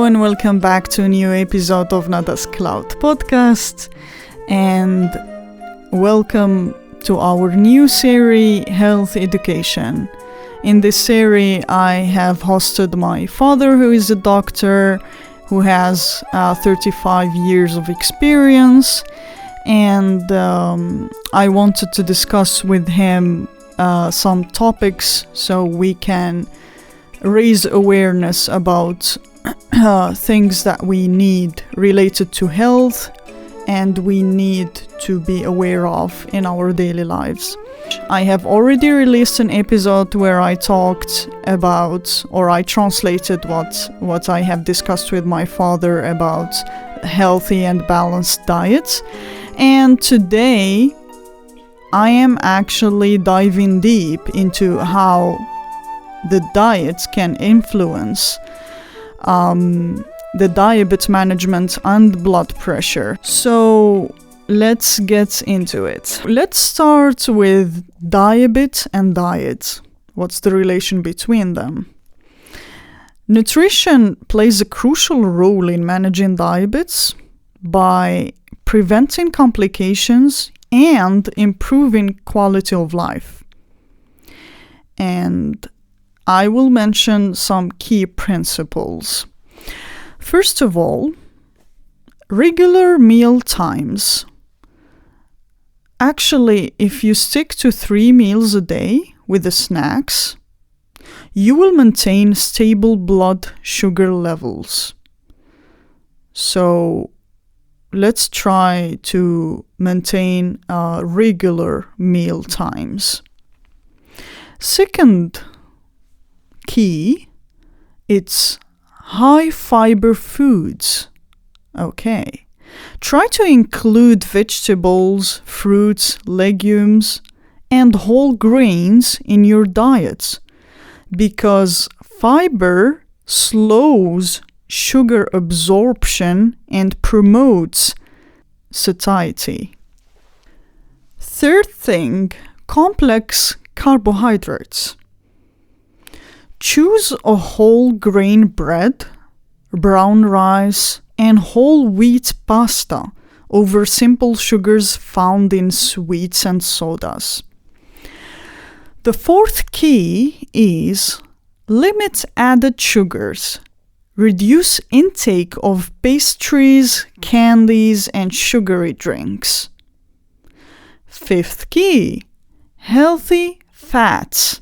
and welcome back to a new episode of Nada's Cloud podcast, and welcome to our new series, Health Education. In this series, I have hosted my father, who is a doctor, who has 35 years of experience, and I wanted to discuss with him some topics so we can raise awareness about things that we need related to health and we need to be aware of in our daily lives. I have already released an episode where I talked about, or I translated what I have discussed with my father about healthy and balanced diets. And today I am actually diving deep into how the diet can influence the diabetes management and blood pressure. So let's get into it. Let's start with diabetes and diet. What's the relation between them? Nutrition plays a crucial role in managing diabetes by preventing complications and improving quality of life. And I will mention some key principles. First of all, regular meal times. Actually, if you stick to 3 meals a day with the snacks, you will maintain stable blood sugar levels. So let's try to maintain regular meal times. Second key, it's high fiber foods. Okay. Try to include vegetables, fruits, legumes, and whole grains in your diets because fiber slows sugar absorption and promotes satiety. Third thing, complex carbohydrates. Choose a whole grain bread, brown rice, and whole wheat pasta over simple sugars found in sweets and sodas. The fourth key is limit added sugars. Reduce intake of pastries, candies, and sugary drinks. Fifth key, healthy fats.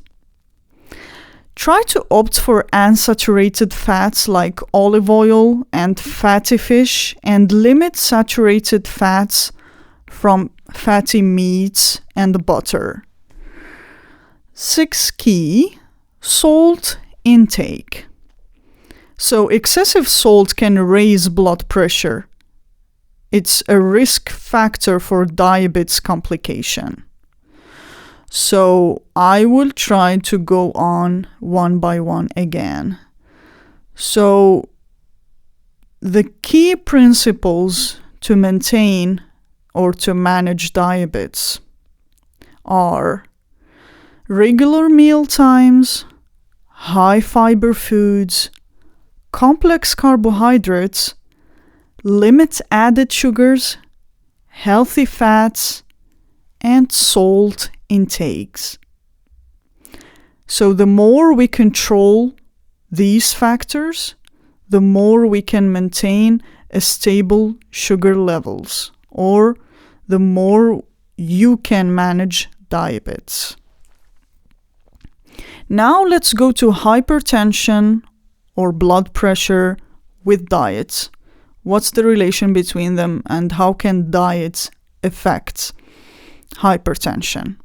Try to opt for unsaturated fats like olive oil and fatty fish and limit saturated fats from fatty meats and butter. Sixth key, salt intake. So excessive salt can raise blood pressure. It's a risk factor for diabetes complication. So I will try to go on one by one again. So the key principles to maintain or to manage diabetes are regular meal times, high fiber foods, complex carbohydrates, limit added sugars, healthy fats, and salt intakes. So the more we control these factors, the more we can maintain a stable sugar levels, or the more you can manage diabetes. Now let's go to hypertension or blood pressure with diets. What's the relation between them and how can diets affect hypertension?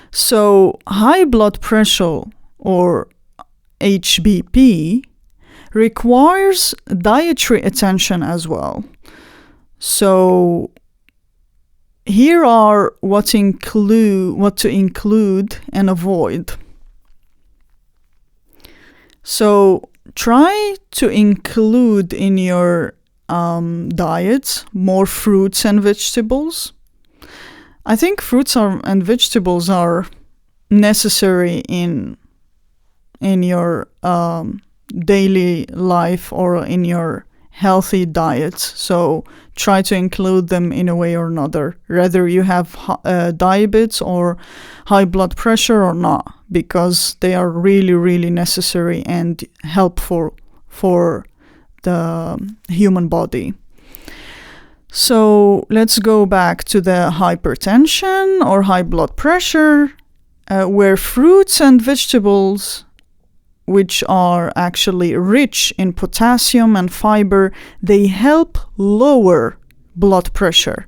So high blood pressure or HBP requires dietary attention as well. So here are what to include and avoid. So try to include in your diet more fruits and vegetables. I think fruits and vegetables are necessary in your daily life or in your healthy diet. So try to include them in a way or another, whether you have diabetes or high blood pressure or not, because they are really, really necessary and helpful for the human body. So let's go back to the hypertension or high blood pressure, where fruits and vegetables, which are actually rich in potassium and fiber, they help lower blood pressure.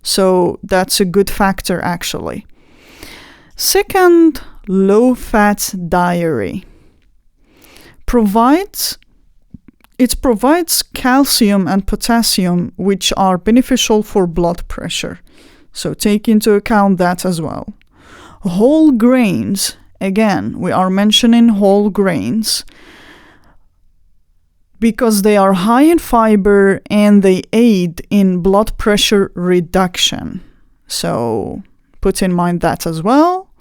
So that's a good factor, actually. Second, low-fat diet. It provides calcium and potassium, which are beneficial for blood pressure. So take into account that as well. Whole grains. Again, we are mentioning whole grains because they are high in fiber and they aid in blood pressure reduction. So put in mind that as well.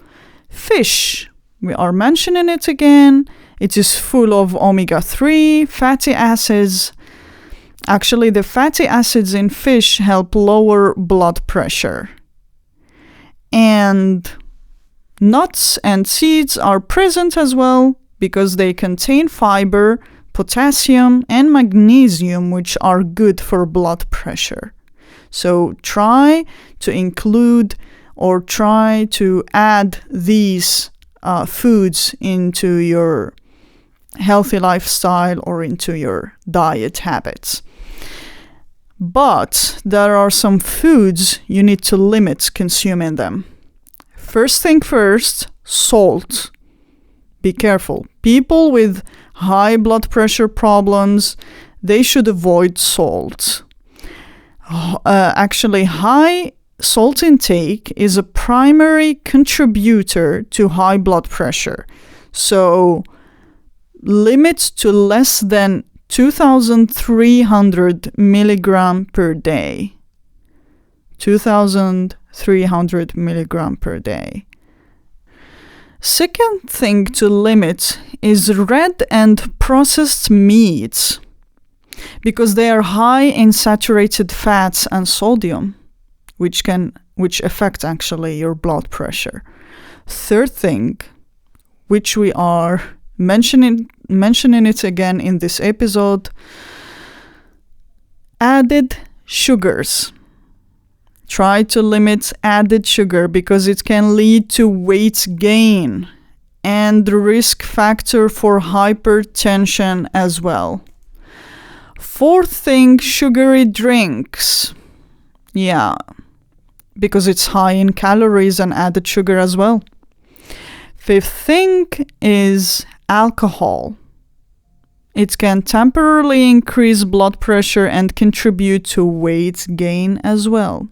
Fish, we are mentioning it again. It is full of omega-3 fatty acids. Actually, the fatty acids in fish help lower blood pressure. And nuts and seeds are present as well because they contain fiber, potassium, and magnesium, which are good for blood pressure. So try to include or try to add these foods into your healthy lifestyle or into your diet habits. But there are some foods you need to limit consuming them. First thing first, salt. Be careful. People with high blood pressure problems, they should avoid salt. Actually, high salt intake is a primary contributor to high blood pressure. So limit to less than 2,300 milligram per day. 2,300 milligram per day. Second thing to limit is red and processed meats because they are high in saturated fats and sodium, which affect actually your blood pressure. Third thing, which we are mentioning it again in this episode, added sugars. Try to limit added sugar because it can lead to weight gain and the risk factor for hypertension as well. Fourth thing, sugary drinks. Yeah, because it's high in calories and added sugar as well. Fifth thing is alcohol. It can temporarily increase blood pressure and contribute to weight gain as well.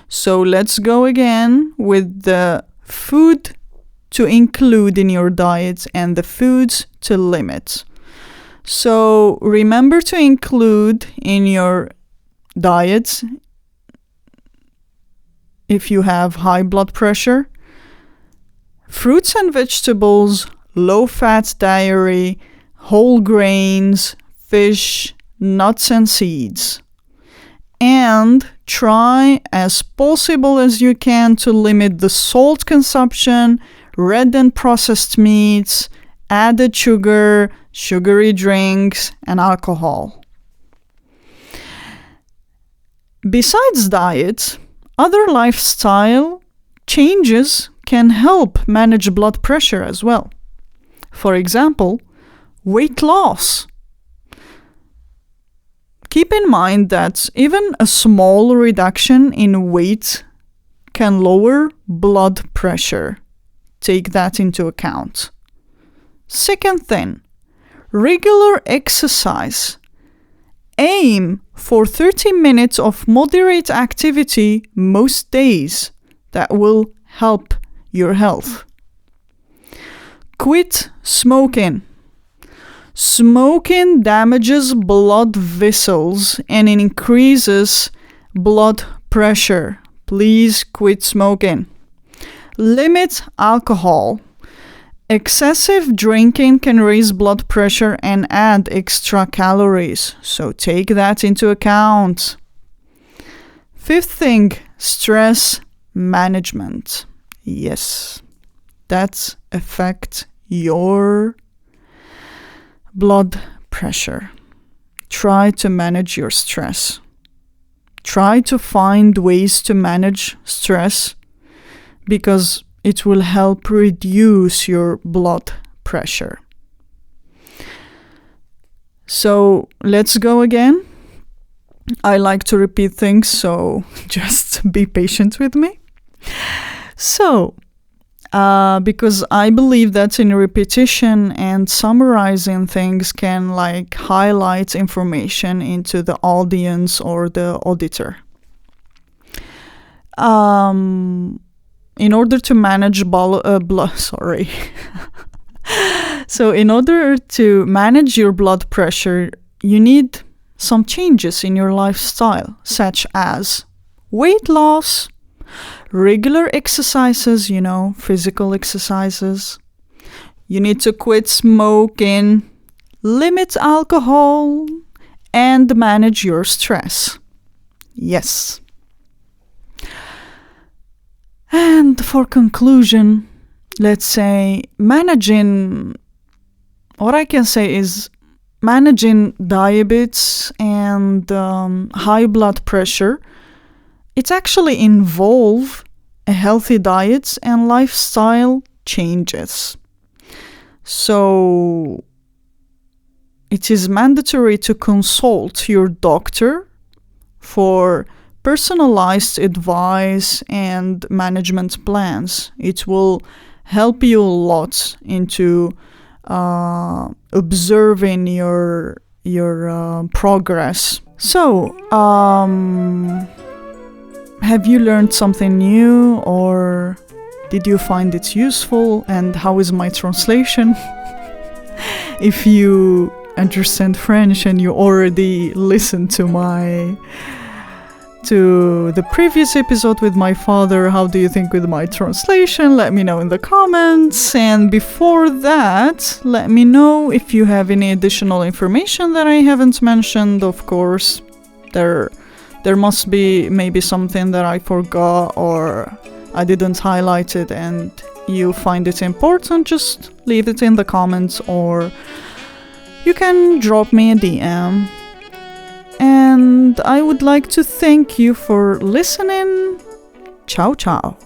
So let's go again with the food to include in your diet and the foods to limit. So remember to include in your diet, if you have high blood pressure, fruits and vegetables, low-fat diet, whole grains, fish, nuts and seeds. And try as possible as you can to limit the salt consumption, red and processed meats, added sugar, sugary drinks, and alcohol. Besides diet, other lifestyle changes can help manage blood pressure as well. For example, weight loss. Keep in mind that even a small reduction in weight can lower blood pressure. Take that into account. Second thing, regular exercise. Aim for 30 minutes of moderate activity most days. That will help your health. Quit smoking. Smoking damages blood vessels and it increases blood pressure. Please quit smoking. Limit alcohol. Excessive drinking can raise blood pressure and add extra calories, so take that into account. Fifth thing, stress management. Yes, that affects your blood pressure. Try to manage your stress. Try to find ways to manage stress because it will help reduce your blood pressure. So let's go again. I like to repeat things, so just be patient with me. So, because I believe that in repetition and summarizing things can highlight information into the audience or the auditor. In order to manage So in order to manage your blood pressure, you need some changes in your lifestyle, such as weight loss, regular exercises, physical exercises. You need to quit smoking, limit alcohol, and manage your stress. Yes. And for conclusion, let's say what I can say is managing diabetes and high blood pressure, it actually involves a healthy diet and lifestyle changes. So it is mandatory to consult your doctor for personalized advice and management plans. It will help you a lot into observing your progress. So, have you learned something new, or did you find it useful? And how is my translation? If you understand French and you already listened to the previous episode with my father, how do you think with my translation? Let me know in the comments. And before that, let me know if you have any additional information that I haven't mentioned. Of course, there must be maybe something that I forgot or I didn't highlight it and you find it important. Just leave it in the comments, or you can drop me a DM. And I would like to thank you for listening. Ciao, ciao.